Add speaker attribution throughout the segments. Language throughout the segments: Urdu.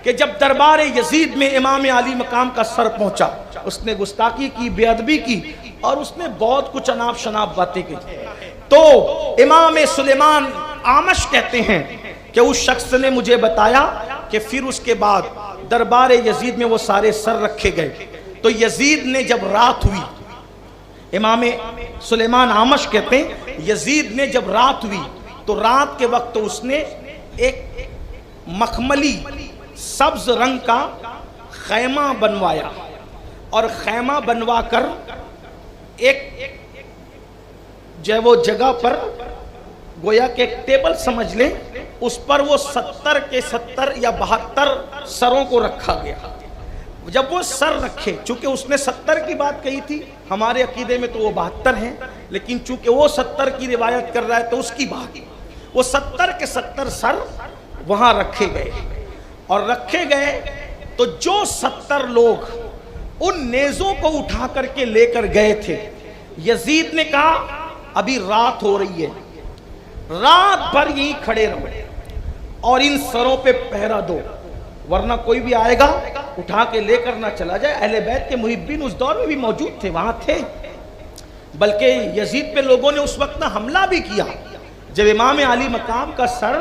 Speaker 1: کہ جب دربار یزید میں امام علی مقام کا سر پہنچا، اس نے گستاخی کی، بے ادبی کی، اور اس نے بہت کچھ اناپ شناپ باتیں کی. تو امام سلیمان اعمش کہتے ہیں کہ اس شخص نے مجھے بتایا کہ پھر اس کے بعد دربار یزید میں وہ سارے سر رکھے گئے. تو یزید نے جب رات ہوئی، امام سلیمان اعمش کہتے ہیں یزید نے جب رات ہوئی تو رات کے وقت تو اس نے ایک مخملی سبز رنگ کا خیمہ بنوایا، اور خیمہ بنوا کر ایک جو وہ جگہ پر گویا کہ ایک ٹیبل سمجھ لیں، اس پر وہ 70 کے 70 یا 72 سروں کو رکھا گیا. جب وہ سر رکھے، چونکہ اس نے 70 کی بات کہی تھی، ہمارے عقیدے میں تو وہ 72 ہیں، لیکن چونکہ وہ 70 کی روایت کر رہا ہے تو اس کی بات، وہ 70 کے 70 سر وہاں رکھے گئے. اور رکھے گئے تو جو 70 لوگ ان نیزوں کو اٹھا کر کے لے کر گئے تھے، یزید نے کہا ابھی رات ہو رہی ہے، رات بھر یہیں کھڑے رہو اور ان سروں پہ پہرا دو، ورنہ کوئی بھی آئے گا اٹھا کے لے کر نہ چلا جائے. اہل بیت کے محبین اس دور میں بھی موجود تھے، وہاں تھے، بلکہ یزید پہ لوگوں نے اس وقت نہ حملہ بھی کیا. جب امام علی مقام کا سر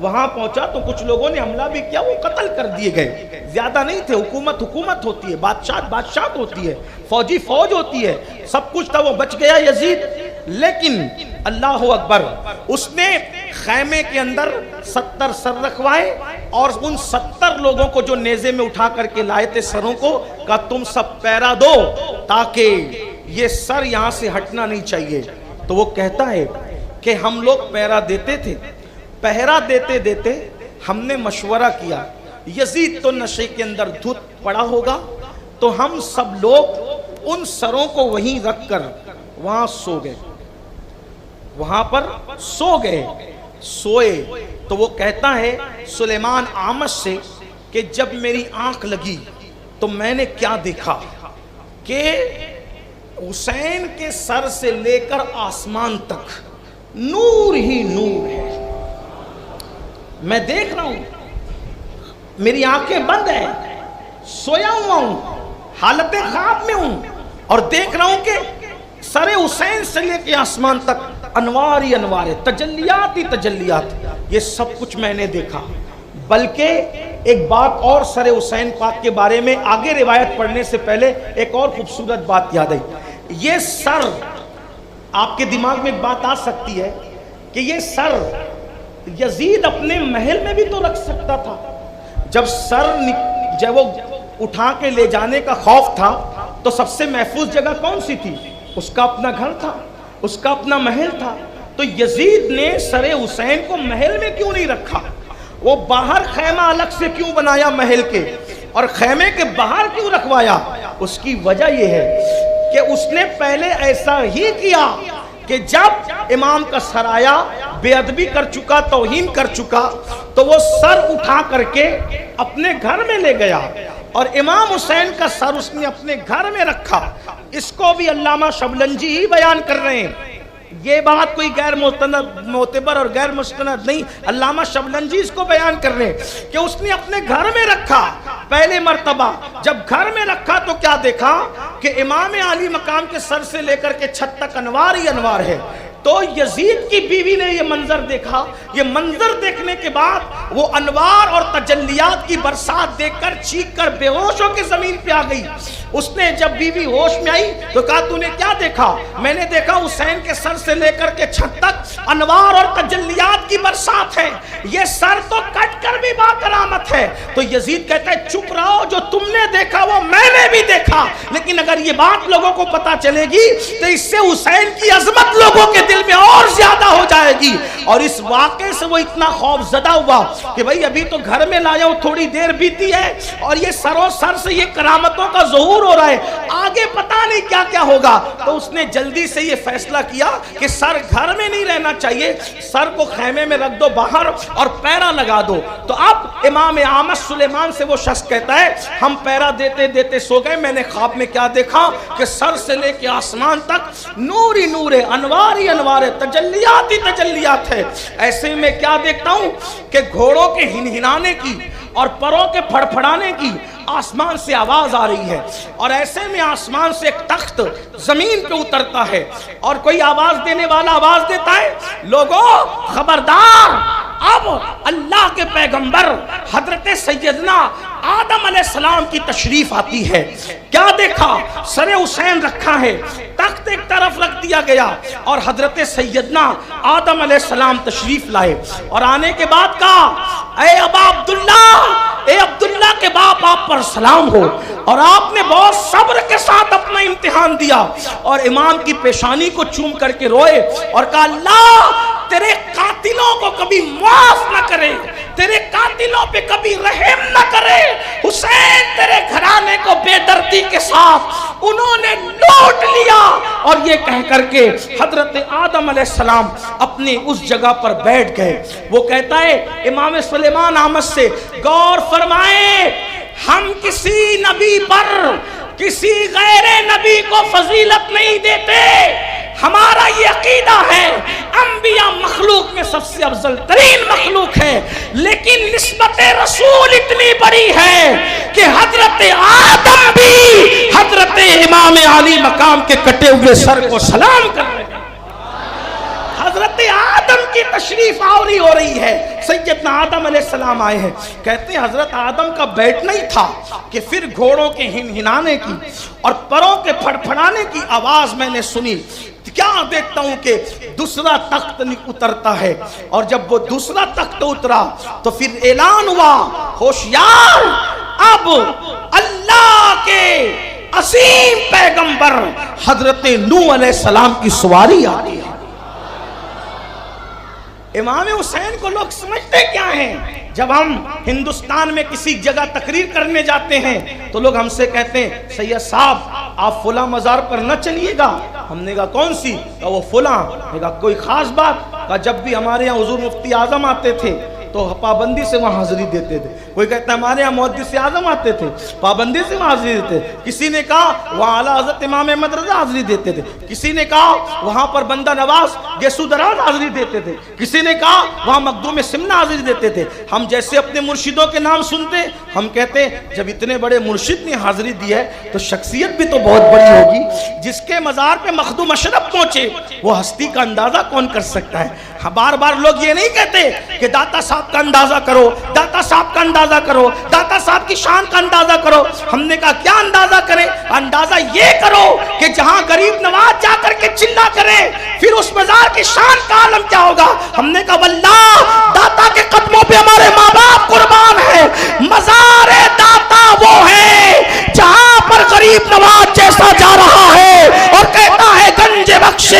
Speaker 1: وہاں پہنچا تو کچھ لوگوں نے حملہ بھی کیا، وہ قتل کر دیے گئے. زیادہ نہیں تھے، حکومت ہوتی ہے، بادشاہت ہوتی ہے، فوج ہوتی ہے، سب کچھ تھا، وہ بچ گیا یزید. لیکن اللہ اکبر، اس نے خیمے کے اندر 70 سر رکھوائے اور ان 70 لوگوں کو جو نیزے میں اٹھا کر کے لائے تھے سروں کو، کہا تم سب پہرا دو تاکہ یہ سر یہاں سے ہٹنا نہیں چاہیے. تو وہ کہتا ہے کہ ہم لوگ پہرا دیتے تھے، پہرا دیتے دیتے ہم نے مشورہ کیا، یزید تو نشے کے اندر دھت پڑا ہوگا، تو ہم سب لوگ ان سروں کو وہیں رکھ کر وہاں سو گئے، وہاں پر سوئے. تو وہ کہتا ہے سلیمان اعمش سے کہ جب میری آنکھ لگی تو میں نے کیا دیکھا کہ حسین کے سر سے لے کر آسمان تک نور ہی نور ہے. میں دیکھ رہا ہوں، میری آنکھیں بند ہیں، سویا ہوا ہوں، حالت خواب میں ہوں، اور دیکھ رہا ہوں کہ سر حسین سے لے کے آسمان تک انوار ہی انوار ہے، تجلیات ہی تجلیات. یہ سب کچھ میں نے دیکھا. بلکہ ایک بات اور سر حسین پاک کے بارے میں آگے روایت پڑھنے سے پہلے ایک اور خوبصورت بات یاد آئی. یہ سر، آپ کے دماغ میں ایک بات آ سکتی ہے کہ یہ سر یزید اپنے محل میں بھی تو رکھ سکتا تھا. جب سر جب وہ اٹھا کے لے جانے کا خوف تھا تو سب سے محفوظ جگہ کون سی تھی؟ اس کا اپنا گھر تھا، اس کا اپنا محل تھا. تو یزید نے سر حسین کو محل میں کیوں نہیں رکھا؟ وہ باہر خیمہ الگ سے کیوں بنایا محل کے، اور خیمے کے باہر کیوں رکھوایا؟ اس کی وجہ یہ ہے کہ اس نے پہلے ایسا ہی کیا کہ جب امام کا سر آیا، بے ادبی کر چکا، توہین کر چکا، تو وہ سر اٹھا کر کے اپنے گھر میں لے گیا، اور امام حسین کا سر اس نے اپنے گھر میں رکھا. اس کو بھی علامہ شبلنجی ہی بیان کر رہے ہیں. یہ بات کوئی غیر معتبر اور غیر مستند نہیں، علامہ شبلنجی اس کو بیان کر رہے ہیں کہ اس نے اپنے گھر میں رکھا. پہلے مرتبہ جب گھر میں رکھا تو کیا دیکھا کہ امام علی مقام کے سر سے لے کر کے چھت تک انوار ہی انوار ہے. تو یزید کی بیوی نے یہ منظر دیکھا. یہ منظر دیکھنے کے بعد وہ انوار اور تجلیات کی برسات دیکھ کر چیخ کر بے ہوش ہو کے زمین پہ آ گئی. اس نے جب بیوی ہوش میں آئی تو کہا تو نے کیا دیکھا؟ میں نے دیکھا حسین کے سر سے لے کر کے چھت تک انوار اور تجلیات کی برسات ہے، یہ سر تو کٹ کر بھی باکرامت ہے. تو یزید کہتا ہے چپ رہو، جو تم نے دیکھا وہ میں نے بھی دیکھا، لیکن اگر یہ بات لوگوں کو پتا چلے گی تو اس سے حسین کی عظمت لوگوں کے دل میں اور زیادہ ہو جائے گی. اور اس واقعے سے وہ اتنا خوف زدہ ہوا کہ بھئی ابھی تو گھر میں لایا ہوں، تھوڑی دیر بیتی ہے اور یہ سروں سر سے یہ کرامتوں کا ظہور ہو رہا ہے، آگے پتہ نہیں کیا کیا ہوگا. تو اس نے جلدی سے یہ فیصلہ کیا کہ سر گھر میں نہیں رہنا چاہیے، سر کو خیمے میں رکھ دو باہر اور پیرا لگا دو. تو اب امام اعمش سلیمان سے وہ شخص کہتا ہے ہم پیرا دیتے دیتے سو گئے، میں نے خواب میں کیا دیکھا کہ سر سے لے کے آسمان تک نور ہی نور ہے، انوار ہی انوار ہے، تجلیات ہی تجلیات ہے. ایسے میں کیا دیکھتا ہوں کہ گھوڑوں کے ہنہنانے کی اور پروں کے پھڑپھڑانے کی آسمان سے آواز آ رہی ہے، اور ایسے میں آسمان سے ایک تخت زمین پہ اترتا ہے، اور کوئی آواز دینے والا آواز دیتا ہے، لوگوں خبردار، اب اللہ کے پیغمبر حضرت سیدنا آدم علیہ السلام کی تشریف آتی ہے۔ کیا دیکھا؟ سر حسین رکھا ہے، تخت ایک طرف رکھ دیا گیا، اور حضرت سیدنا آدم علیہ السلام تشریف لائے، اور آنے کے بعد کہا، اے ابا عبداللہ، اے عبداللہ کے باپ، آپ پر سلام ہو، اور آپ نے بہت صبر کے ساتھ اپنا امتحان دیا، اور امام کی پیشانی کو چوم کر کے روئے اور کہا، اللہ تیرے قاتلوں کو کبھی معاف نہ کرے، تیرے قاتلوں پہ کبھی رحم نہ کرے، حسین تیرے گھرانے کو بے دردی کے ساتھ انہوں نے لوٹ لیا۔ اور یہ کہہ کر کے حضرت آدم علیہ السلام اپنی اس جگہ پر بیٹھ گئے۔ وہ کہتا ہے امام سلیمان احمد سے، غور فرمائیں، ہم کسی نبی پر کسی غیر نبی کو فضیلت نہیں دیتے، ہمارا یہ عقیدہ ہے انبیاء مخلوق میں سب سے افضل ترین مخلوق ہے، لیکن نسبت رسول اتنی بڑی ہے کہ حضرت آدم بھی حضرت امام علی مقام کے کٹے ہوئے سر کو سلام کر رہے ہیں۔ حضرت آدم کی تشریف آوری ہو رہی ہے، سیدنا آدم علیہ السلام آئے ہیں۔ کہتے ہیں حضرت آدم کا بیٹھنا ہی تھا کہ پھر گھوڑوں کے ہنہنانے کی اور پروں کے پھڑپھڑانے کی آواز میں نے سنی۔ کیا دیکھتا ہوں کہ دوسرا تخت اترتا ہے، اور جب وہ دوسرا تخت اترا تو پھر اعلان ہوا، ہوشیار، اب اللہ کے عظیم پیغمبر حضرت نوح علیہ السلام کی سواری آ رہی ہے۔ امام حسین کو لوگ سمجھتے کیا ہیں؟ جب ہم ہندوستان میں کسی جگہ تقریر کرنے جاتے ہیں تو لوگ ہم سے کہتے ہیں، سید صاحب آپ فلاں مزار پر نہ چلیے گا۔ ہم نے کہا کون سی؟ کہا وہ فلاں۔ نے کہا کوئی خاص بات؟ کہا جب بھی ہمارے یہاں حضور مفتی اعظم آتے تھے تو پابندی سے وہاں حاضری دیتے تھے۔ کوئی کہتا ہے ہمارے یہاں محدث اعظم آتے تھے، پابندی سے وہاں حاضری دیتے تھے۔ کسی نے کہا وہاں اعلیٰ حضرت امام احمد رضا حاضری دیتے تھے۔ کسی نے کہا وہاں پر بندہ نواز گیسو دراز حاضری دیتے تھے۔ کسی نے کہا وہاں مخدوم سمنہ حاضری دیتے تھے۔ ہم جیسے اپنے مرشدوں کے نام سنتے ہم کہتے ہیں جب اتنے بڑے مرشد نے حاضری دی ہے تو شخصیت بھی تو بہت بڑی ہوگی۔ جس کے مزار پہ مخدوم اشرف پہنچے وہ ہستی کا اندازہ کون کر سکتا ہے؟ بار بار لوگ یہ نہیں کہتے کہ داتا صاحب کا اندازہ کرو، داتا صاحب کا اندازہ کرو، داتا صاحب کی شان کا اندازہ کرو۔ ہم نے کہا کیا اندازہ کریں؟ اندازہ یہ کرو کہ جہاں غریب نواز جا کر کے چلا کرے پھر اس مزار کی شان کا عالم کیا ہوگا۔ ہم نے کہا واللہ داتا کے قدموں پہ ہمارے ماں باپ قربان ہے، مزار داتا وہ ہے جہاں پر غریب نواز جیسا جا رہا ہے اور کہتا ہے گنج بخش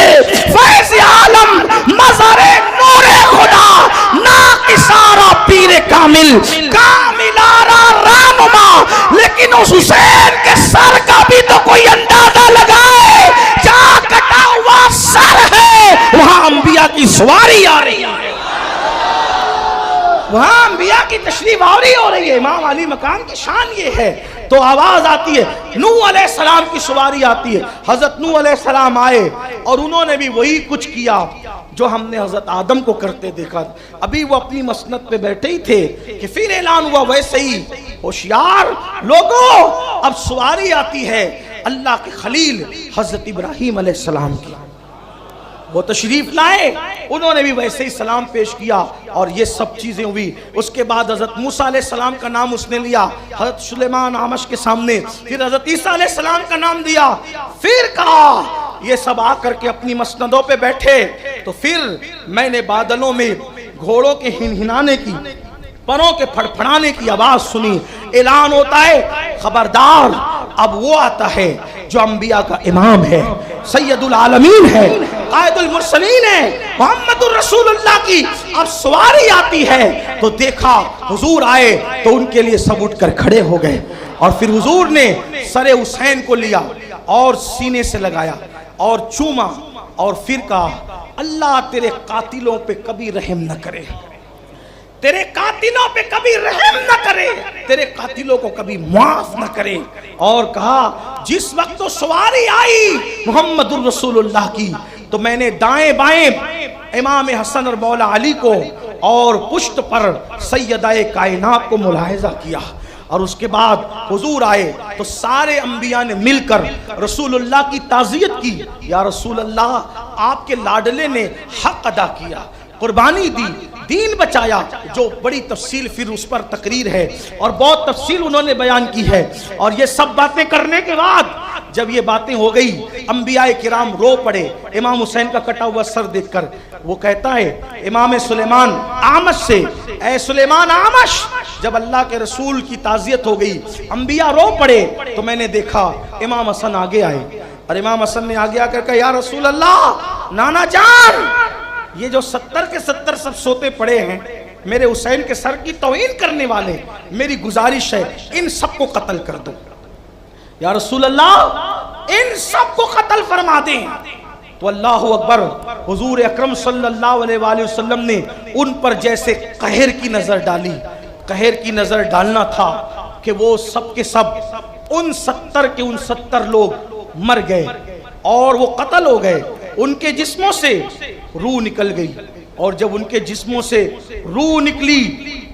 Speaker 1: فیض عالم مزار نور خدا ناقصارا پیر کامل کاملارا رانما۔ لیکن اس حسین کے سر کا بھی تو کوئی اندازہ لگائے، جہاں کٹا ہوا سر ہے وہاں انبیاء کی سواری آ رہی ہے، وہاں انبیاء کی تشریف آوری ہو رہی ہے۔ امام علی مقام کی شان یہ ہے۔ تو آواز آتی ہے، نوح علیہ السلام کی سواری آتی ہے۔ حضرت نوح علیہ السلام آئے اور انہوں نے بھی وہی کچھ کیا جو ہم نے حضرت آدم کو کرتے دیکھا۔ ابھی وہ اپنی مسند پہ بیٹھے ہی تھے کہ پھر اعلان ہوا، ویسے ہی ہوشیار لوگوں اب سواری آتی ہے اللہ کے خلیل حضرت ابراہیم علیہ السلام کی۔ وہ تشریف لائے، انہوں نے بھی ویسے ہی سلام پیش کیا اور یہ سب چیزیں ہوئی۔ اس کے بعد حضرت موسیٰ علیہ السلام کا نام اس نے لیا حضرت سلیمان اعمش کے سامنے، پھر حضرت عیسیٰ علیہ السلام کا نام دیا، پھر کہا یہ سب آ کر کے اپنی مسندوں پہ بیٹھے تو پھر میں نے بادلوں میں گھوڑوں کے ہنہنانے کی، پروں کے پھڑپھڑانے کی آواز سنی۔ اعلان ہوتا ہے خبردار اب وہ آتا ہے جو انبیاء کا امام ہے، سید العالمین ہے، قائد المرسلین ہے، محمد الرسول اللہ کی اب سواری آتی ہے۔ تو دیکھا حضور آئے تو ان کے لیے سب اٹھ کر کھڑے ہو گئے، اور پھر حضور نے سر حسین کو لیا اور سینے سے لگایا اور چوما اور پھر کہا اللہ تیرے قاتلوں پہ کبھی رحم نہ کرے، تیرے قاتلوں پہ کبھی رحم نہ کرے، تیرے قاتلوں کو کبھی معاف نہ کرے۔ اور کہا جس وقت تو سواری آئی محمد الرسول اللہ کی تو میں نے دائیں بائیں امام حسن اور مولا علی کو اور پشت پر سیدہ کائنات کو ملاحظہ کیا، اور اس کے بعد حضور آئے تو سارے انبیاء نے مل کر رسول اللہ کی تعزیت کی، یا رسول اللہ آپ کے لاڈلے نے حق ادا کیا، قربانی دی، دین بچایا، جو بڑی تفصیل پھر اس پر تقریر ہے اور بہت تفصیل انہوں نے بیان کی ہے۔ اور یہ سب باتیں کرنے کے بعد جب یہ باتیں ہو گئی، انبیاء کرام رو پڑے امام حسین کا کٹا ہوا سر دیکھ کر۔ وہ کہتا ہے امام سلیمان اعمش سے، اے سلیمان اعمش، جب اللہ کے رسول کی تعزیت ہو گئی، انبیاء رو پڑے، تو میں نے دیکھا امام حسن آگے آئے، اور امام حسن نے آگے آ کر کہا یا رسول اللہ، نانا جان، یہ جو 70 کے 70 سب سوتے پڑے ہیں، میرے حسین کے سر کی توہین کرنے والے، میری گزارش ہے ان سب کو قتل کر دو، یا رسول اللہ ان سب کو قتل فرما دیں۔ تو اللہ اکبر، حضور اکرم صلی اللہ علیہ وآلہ وسلم نے ان پر جیسے قہر کی نظر ڈالی، قہر کی نظر ڈالنا تھا کہ وہ سب کے سب ان 70 کے ان 70 لوگ مر گئے اور وہ قتل ہو گئے، ان کے جسموں سے روح نکل گئی، اور جب ان کے جسموں سے روح نکلی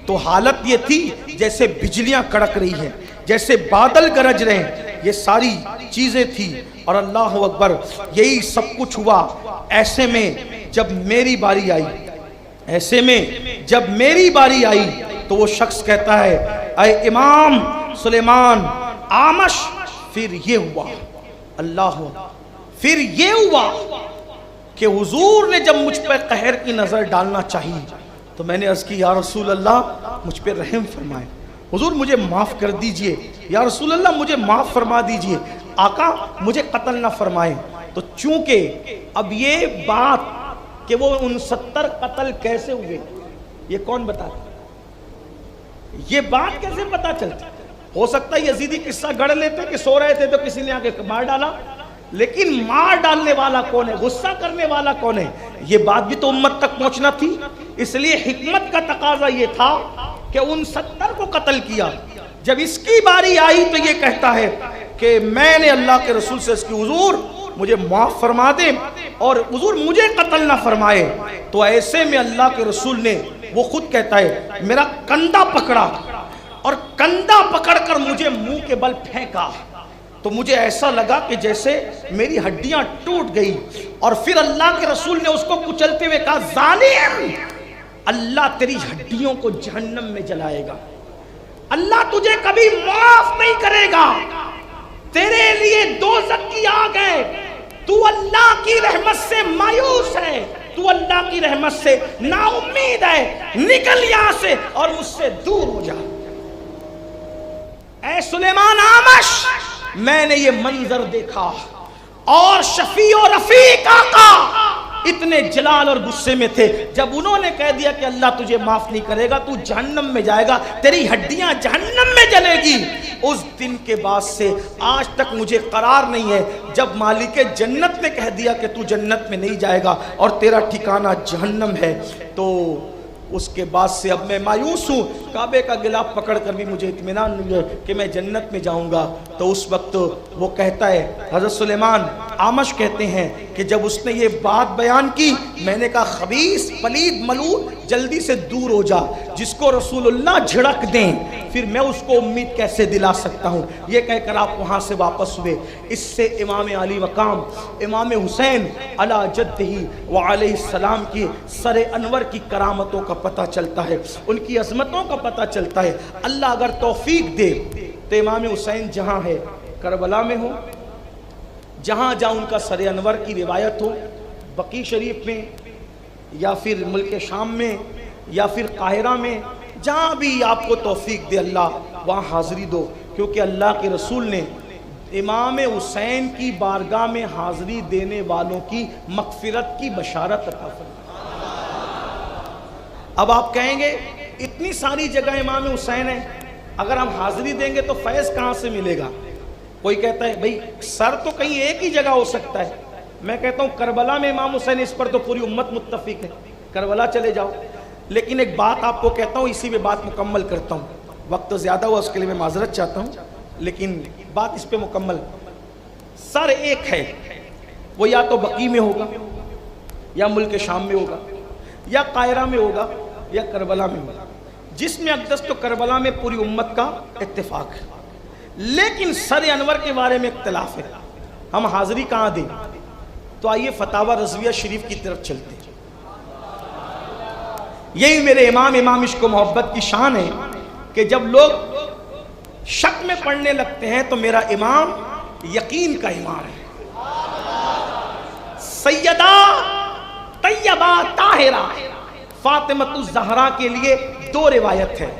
Speaker 1: تو حالت یہ تھی جیسے بجلیاں کڑک رہی ہیں، جیسے بادل گرج رہے ہیں، یہ ساری چیزیں تھی۔ اور اللہ اکبر، یہی سب کچھ ہوا۔ ایسے میں جب میری باری آئی، ایسے میں جب میری باری آئی تو وہ شخص کہتا ہے اے امام سلیمان اعمش، پھر یہ ہوا، اللہ پھر یہ ہوا کہ حضور نے جب مجھ پہ قہر کی نظر ڈالنا چاہی تو میں نے عرض کی یا رسول اللہ مجھ پہ رحم فرمائے، حضور مجھے معاف کر دیجئے، یا رسول اللہ مجھے معاف فرما دیجئے، آقا مجھے قتل نہ فرمائیں۔ تو چونکہ اب یہ بات کہ وہ ان 70 قتل کیسے ہوئے یہ کون بتاتا، یہ بات کیسے پتا چلتی؟ ہو سکتا ہے یزیدی قصہ گڑھ لیتے کہ سو رہے تھے تو کسی نے آگے مار ڈالا، لیکن مار ڈالنے والا کون ہے، غصہ کرنے والا کون ہے، یہ بات بھی تو امت تک پہنچنا تھی۔ اس لیے حکمت کا تقاضا یہ تھا کہ ان 70 کو قتل کیا۔ جب اس کی باری آئی تو یہ کہتا ہے کہ میں نے اللہ کے رسول سے اس کی حضور مجھے معاف فرما دے اور حضور مجھے قتل نہ فرمائے۔ تو ایسے میں اللہ کے رسول نے، وہ خود کہتا ہے، میرا کندھا پکڑا اور کندھا پکڑ کر مجھے منہ کے بل پھینکا، تو مجھے ایسا لگا کہ جیسے میری ہڈیاں ٹوٹ گئی، اور پھر اللہ کے رسول نے اس کو کچلتے ہوئے کہا ظالم، اللہ تیری ہڈیوں کو جہنم میں جلائے گا، اللہ تجھے کبھی معاف نہیں کرے گا، تیرے لیے دوزخ کی آگ ہے، تو اللہ کی رحمت سے مایوس ہے، تو اللہ کی رحمت سے نا امید ہے، نکل یہاں سے اور مجھ سے دور ہو جا۔ اے سلیمان اعمش، میں نے یہ منظر دیکھا اور شفیع و رفیق آقا اتنے جلال اور غصے میں تھے، جب انہوں نے کہہ دیا کہ اللہ تجھے معاف نہیں کرے گا، تو جہنم میں جائے گا، تیری ہڈیاں جہنم میں جلے گی۔ اس دن کے بعد سے آج تک مجھے قرار نہیں ہے، جب مالک جنت نے کہہ دیا کہ تو جنت میں نہیں جائے گا اور تیرا ٹھکانہ جہنم ہے، تو اس کے بعد سے اب میں مایوس ہوں، کعبے کا غلاف پکڑ کر بھی مجھے اطمینان نہیں ہے کہ میں جنت میں جاؤں گا۔ تو اس وقت وہ کہتا ہے، حضرت سلیمان اعمش کہتے ہیں کہ جب اس نے یہ بات بیان کی، میں نے کہا خبیث پلید ملعون، جلدی سے دور ہو جا، جس کو رسول اللہ جھڑک دیں پھر میں اس کو امید کیسے دلا سکتا ہوں۔ یہ کہہ کر آپ وہاں سے واپس ہوئے۔ اس سے امام علی مقام امام حسین علی جدہ وعلیہ السلام کی سر انور کی کرامتوں کا پتہ چلتا ہے، ان کی عظمتوں کا پتہ چلتا ہے۔ اللہ اگر توفیق دے تو امام حسین جہاں ہے، کربلا میں ہو، جہاں جہاں ان کا سر انور کی روایت ہو، بقیع شریف میں یا پھر ملک شام میں یا پھر قاہرہ میں، جہاں بھی آپ کو توفیق دے اللہ وہاں حاضری دو، کیونکہ اللہ کے رسول نے امام حسین کی بارگاہ میں حاضری دینے والوں کی مغفرت کی بشارت عطا فرمائے۔ اب آپ کہیں گے اتنی ساری جگہ امام حسین ہیں، اگر ہم حاضری دیں گے تو فیض کہاں سے ملے گا؟ کوئی کہتا ہے بھئی سر تو کہیں ایک ہی جگہ ہو سکتا ہے، میں کہتا ہوں کربلا میں امام حسین، اس پر تو پوری امت متفق ہے، کربلا چلے جاؤ۔ لیکن ایک بات آپ کو کہتا ہوں، اسی میں بات مکمل کرتا ہوں، وقت زیادہ ہوا اس کے لیے میں معذرت چاہتا ہوں، لیکن بات اس پہ مکمل، سر ایک ہے، وہ یا تو بقیع میں ہوگا یا ملک شام میں ہوگا یا قاہرہ میں ہوگا یا کربلا میں ہوا؟ جسم اقدس تو کربلا میں پوری امت کا اتفاق ہے، لیکن سر انور کے بارے میں اختلاف ہے، ہم حاضری کہاں دیں؟ تو آئیے فتاوی رضویہ شریف کی طرف چلتے ہیں۔ یہی میرے امام عشق و محبت کی شان ہے کہ جب لوگ شک میں پڑھنے لگتے ہیں تو میرا امام یقین کا امام ہے۔ سیدہ طیبہ طاہرہ فاطمۃ الزہرا کے لیے دو روایت ہے،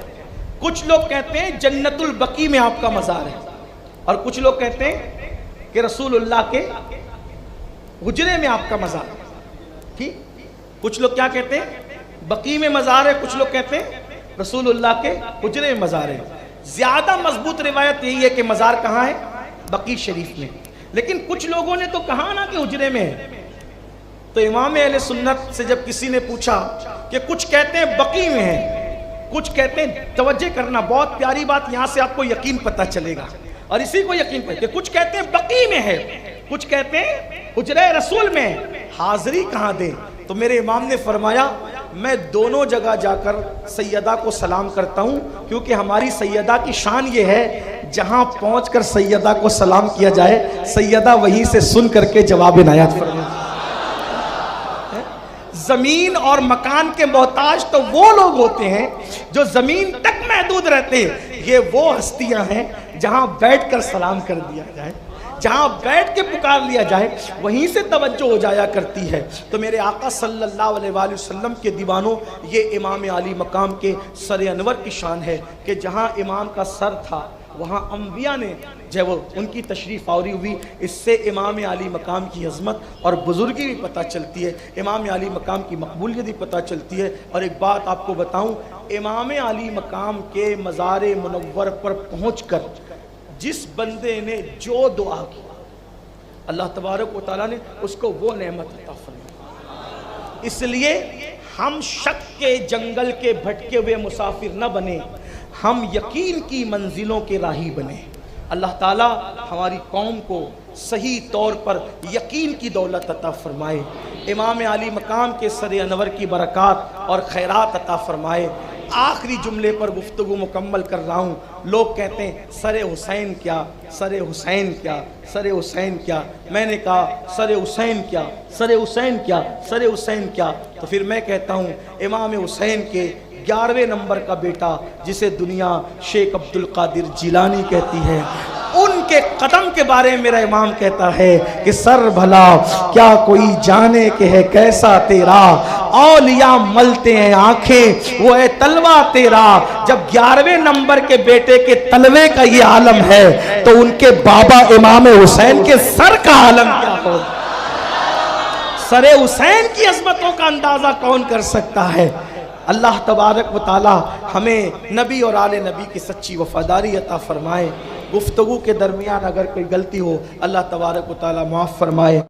Speaker 1: کچھ لوگ کہتے ہیں جنت البقیع میں آپ کا مزار ہے، اور کچھ لوگ کہتے ہیں کہ رسول اللہ کے حجرے میں آپ کا مزار ہے۔ ٹھیک، کچھ لوگ کیا کہتے ہیں بقیع میں مزار ہے، کچھ لوگ کہتے ہیں رسول اللہ کے حجرے میں مزار ہے۔ زیادہ مضبوط روایت یہی ہے کہ مزار کہاں ہے؟ بقیع شریف میں، لیکن کچھ لوگوں نے تو کہا نا کہ حجرے میں ہے۔ تو امام اہل سنت سے جب کسی نے پوچھا کہ کچھ کہتے ہیں بقیع میں ہے، کچھ کہتے ہیں، توجہ کرنا بہت پیاری بات، یہاں سے آپ کو یقین پتہ چلے گا، اور اسی کو یقین پتہ کہ کچھ کہتے ہیں بقیع میں ہے، کچھ کہتے ہیں حجرہ رسول میں ہے، حاضری کہاں دیں؟ تو میرے امام نے فرمایا میں دونوں جگہ جا کر سیدہ کو سلام کرتا ہوں، کیونکہ ہماری سیدہ کی شان یہ ہے جہاں پہنچ کر سیدہ کو سلام کیا جائے سیدہ وہیں سے سن کر کے جواب عنایت فرمائے۔ زمین اور مکان کے محتاج تو وہ لوگ ہوتے ہیں جو زمین تک محدود رہتے ہیں، یہ وہ ہستیاں ہیں جہاں بیٹھ کر سلام کر دیا جائے، جہاں بیٹھ کے پکار لیا جائے وہیں سے توجہ ہو جایا کرتی ہے۔ تو میرے آقا صلی اللہ علیہ وآلہ وسلم کے دیوانوں، یہ امام علی مقام کے سر انور کی شان ہے کہ جہاں امام کا سر تھا وہاں انبیاء نے جب ان کی تشریف آوری ہوئی، اس سے امام علی مقام کی عظمت اور بزرگی بھی پتہ چلتی ہے، امام علی مقام کی مقبولیت بھی پتہ چلتی ہے۔ اور ایک بات آپ کو بتاؤں، امام علی مقام کے مزار منور پر پہنچ کر جس بندے نے جو دعا کی اللہ تبارک و تعالیٰ نے اس کو وہ نعمت عطا فرمائی۔ اس لیے ہم شک کے جنگل کے بھٹکے ہوئے مسافر نہ بنے، ہم یقین کی منزلوں کے راہی بنے۔ اللہ تعالیٰ ہماری قوم کو صحیح طور پر یقین کی دولت عطا فرمائے، امام علی مقام کے سر انور کی برکات اور خیرات عطا فرمائے۔ آخری جملے پر گفتگو مکمل کر رہا ہوں۔ لوگ کہتے ہیں سر حسین کیا، سر حسین کیا، سر حسین کیا؟ میں نے کہا سر حسین کیا، سر حسین کیا، سر حسین کیا؟ تو پھر میں کہتا ہوں امام حسین کے 11ویں نمبر کا بیٹا جسے دنیا شیخ عبد القادر جیلانی کہتی ہے، ان کے قدم کے بارے میں میرا امام کہتا ہے کہ سر بھلا کیا کوئی جانے کہ ہے کیسا تیرا، اولیاء ملتے ہیں آنکھیں وہ ہے تلوہ تیرا۔ جب 11ویں نمبر کے بیٹے کے تلوے کا یہ عالم ہے تو ان کے بابا امام حسین کے سر کا عالم کیا ہو؟ سر حسین کی عظمتوں کا اندازہ کون کر سکتا ہے؟ اللہ تبارک و تعالی ہمیں نبی اور آل نبی کی سچی وفاداری عطا فرمائے۔ گفتگو کے درمیان اگر کوئی غلطی ہو اللہ تبارک و تعالی معاف فرمائے۔